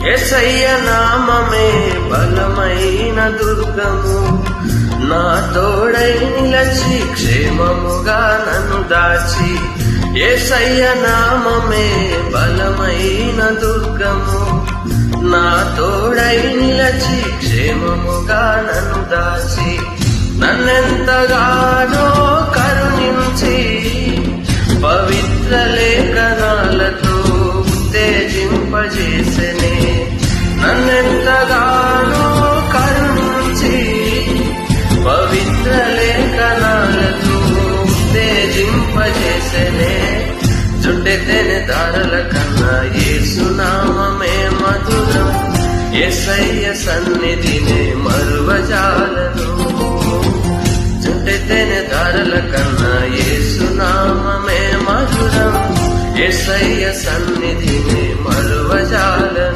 యేసయ్య నామమే బలమైన దుర్గము, నా తోడై నిలచి క్షేమముగా నన్ను దాచి. యేసయ్య నామమే బలమైన దుర్గము, నా తోడై నిలచి క్షేమముగా నన్ను దాచి. నన్నెంతగానో కరుణించి పవిత్ర లేఖనాలతో ఉత్తేజింపజేసెనే. నన్నెంతగానో కరుణించి పవిత్ర లేఖనాలతో ఉత్తేజింపజేసెనే. జుట్టెత్తెని దారుల కన్నా యేసునామమే మధురం, యేసయ్య సన్నిధినే మరువజాలను. జుట్టెత్తెని దారుల కన్నా యేసునామమే మధురం, యేసయ్య సన్నిధినే